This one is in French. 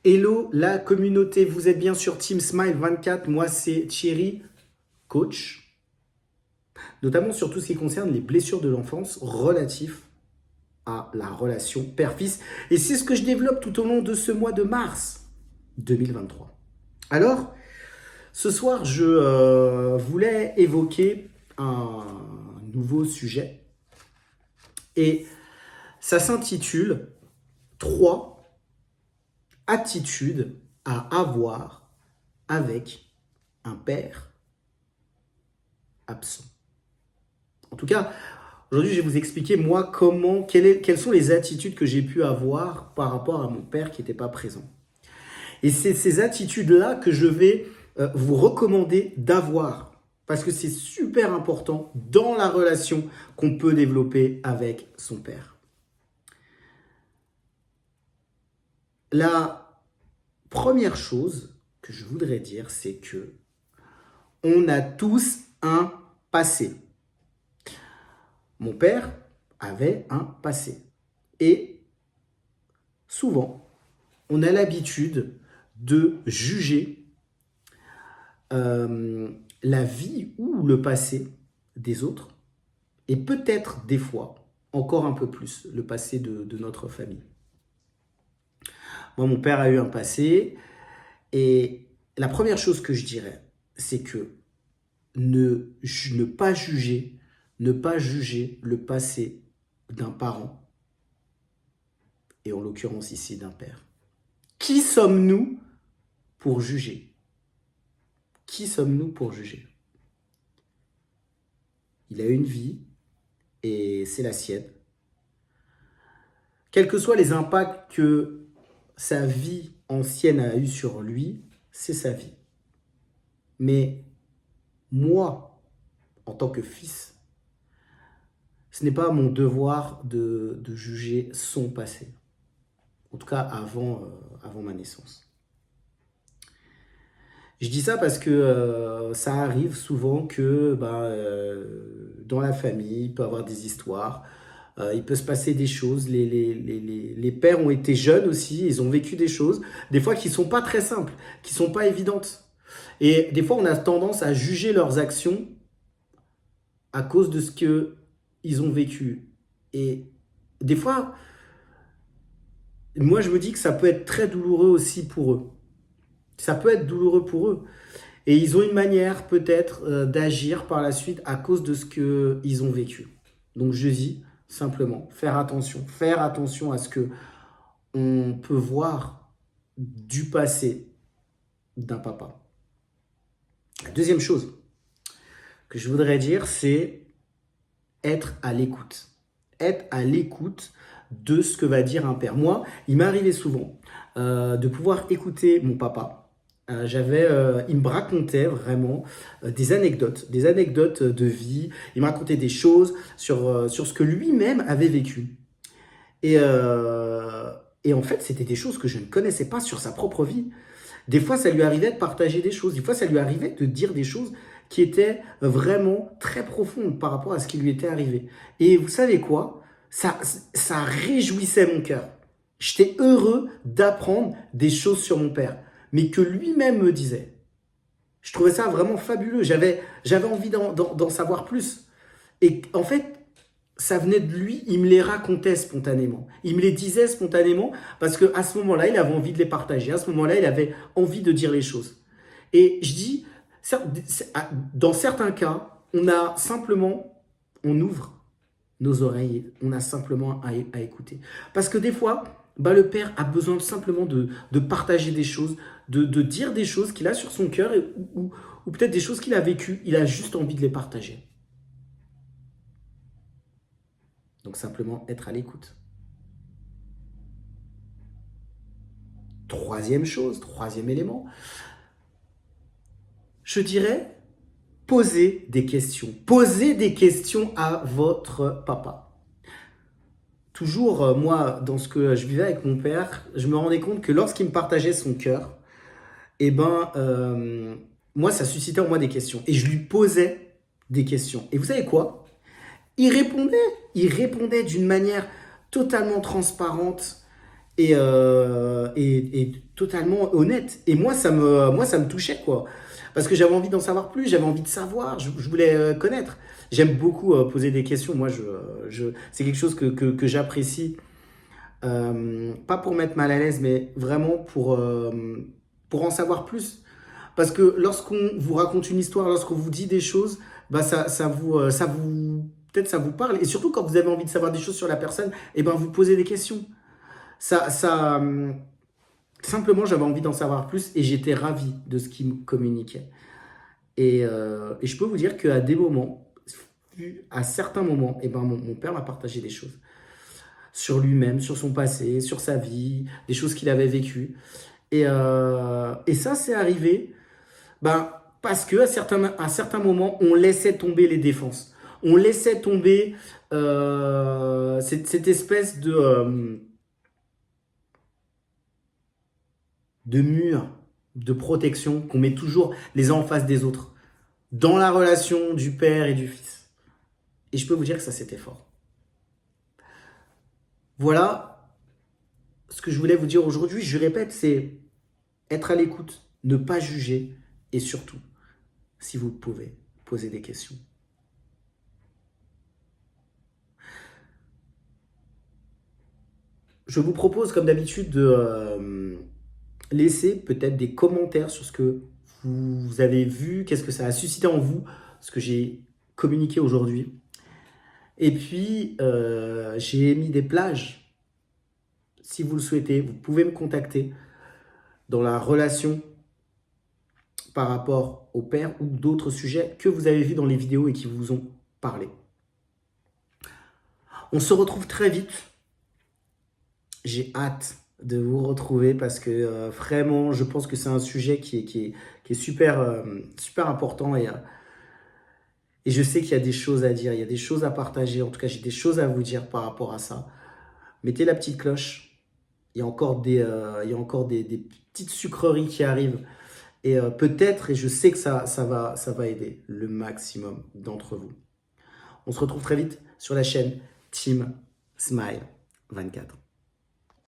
Hello la communauté, vous êtes bien sur Team Smile 24, moi c'est Thierry, coach, notamment sur tout ce qui concerne les blessures de l'enfance relatifs à la relation père-fils. Et c'est ce que je développe tout au long de ce mois de mars 2023. Alors, ce soir, je voulais évoquer un nouveau sujet et ça s'intitule « 3 attitudes à avoir avec un père absent ». En tout cas, aujourd'hui, je vais vous expliquer moi quelles sont les attitudes que j'ai pu avoir par rapport à mon père qui n'était pas présent. Et c'est ces attitudes-là que je vais vous recommander d'avoir parce que c'est super important dans la relation qu'on peut développer avec son père. La première chose que je voudrais dire, c'est que on a tous un passé. Mon père avait un passé. Et souvent, on a l'habitude de juger la vie ou le passé des autres, et peut-être des fois, encore un peu plus, le passé de notre famille. Moi, mon père a eu un passé, et la première chose que je dirais, c'est que ne pas juger le passé d'un parent, et en l'occurrence ici d'un père. Qui sommes-nous pour juger? Qui sommes-nous pour juger? Il a une vie et c'est la sienne. Quels que soient les impacts que sa vie ancienne a eu sur lui, c'est sa vie. Mais moi, en tant que fils, ce n'est pas mon devoir de juger son passé. En tout cas, avant ma naissance. Je dis ça parce que ça arrive souvent que dans la famille, il peut y avoir des histoires, il peut se passer des choses. Les pères ont été jeunes aussi, ils ont vécu des choses, des fois qui ne sont pas très simples, qui ne sont pas évidentes. Et des fois, on a tendance à juger leurs actions à cause de ce qu'ils ont vécu. Et des fois, moi, je me dis que ça peut être très douloureux aussi pour eux. Ça peut être douloureux pour eux. Et ils ont une manière peut-être d'agir par la suite à cause de ce qu'ils ont vécu. Donc je dis simplement, faire attention à ce que on peut voir du passé d'un papa. La deuxième chose que je voudrais dire, c'est être à l'écoute. Être à l'écoute de ce que va dire un père. Moi, il m'est arrivé souvent de pouvoir écouter mon papa. Il me racontait vraiment des anecdotes de vie. Il me racontait des choses sur ce que lui-même avait vécu. Et en fait, c'était des choses que je ne connaissais pas sur sa propre vie. Des fois, ça lui arrivait de partager des choses. Des fois, ça lui arrivait de dire des choses qui étaient vraiment très profondes par rapport à ce qui lui était arrivé. Et vous savez quoi? Ça réjouissait mon cœur. J'étais heureux d'apprendre des choses sur mon père, mais que lui-même me disait. Je trouvais ça vraiment fabuleux. J'avais envie d'en savoir plus. Et en fait, ça venait de lui, il me les racontait spontanément. Il me les disait spontanément parce qu'à ce moment-là, il avait envie de les partager. À ce moment-là, il avait envie de dire les choses. Et je dis, dans certains cas, on ouvre nos oreilles, on a simplement à écouter. Parce que des fois, le père a besoin simplement de partager des choses, de dire des choses qu'il a sur son cœur ou peut-être des choses qu'il a vécues. Il a juste envie de les partager. Donc simplement être à l'écoute. Troisième élément, je dirais poser des questions. Posez des questions à votre papa. Toujours, moi, dans ce que je vivais avec mon père, je me rendais compte que lorsqu'il me partageait son cœur, moi, ça suscitait en moi des questions. Et je lui posais des questions. Et vous savez quoi? Il répondait d'une manière totalement transparente et totalement honnête. Et moi, ça me touchait, quoi. Parce que j'avais envie d'en savoir plus, j'avais envie de savoir, je voulais connaître. J'aime beaucoup poser des questions. Moi, c'est quelque chose que j'apprécie. Pas pour mettre mal à l'aise, mais vraiment pour en savoir plus. Parce que lorsqu'on vous raconte une histoire, lorsqu'on vous dit des choses, bah peut-être ça vous parle. Et surtout quand vous avez envie de savoir des choses sur la personne, et ben vous posez des questions. Simplement, j'avais envie d'en savoir plus et j'étais ravi de ce qu'il me communiquait. Et je peux vous dire qu'à des moments, à certains moments, et ben mon père m'a partagé des choses sur lui-même, sur son passé, sur sa vie, des choses qu'il avait vécues. Et ça, c'est arrivé ben, parce que à certains moments, on laissait tomber les défenses. On laissait tomber cette espèce de mur de protection qu'on met toujours les uns en face des autres dans la relation du père et du fils. Et je peux vous dire que ça, c'était fort. Voilà ce que je voulais vous dire aujourd'hui. Je répète, c'est être à l'écoute, ne pas juger et surtout, si vous le pouvez, poser des questions. Je vous propose, comme d'habitude, de laisser peut-être des commentaires sur ce que vous avez vu, qu'est-ce que ça a suscité en vous, ce que j'ai communiqué aujourd'hui. Et puis, j'ai mis des plages. Si vous le souhaitez, vous pouvez me contacter dans la relation par rapport au père ou d'autres sujets que vous avez vus dans les vidéos et qui vous ont parlé. On se retrouve très vite. J'ai hâte de vous retrouver parce que vraiment, je pense que c'est un sujet qui est super, super important et je sais qu'il y a des choses à dire, il y a des choses à partager. En tout cas, j'ai des choses à vous dire par rapport à ça. Mettez la petite cloche. Il y a encore des petites sucreries qui arrivent. Et peut-être, et je sais que ça va aider le maximum d'entre vous. On se retrouve très vite sur la chaîne Team Smile 24.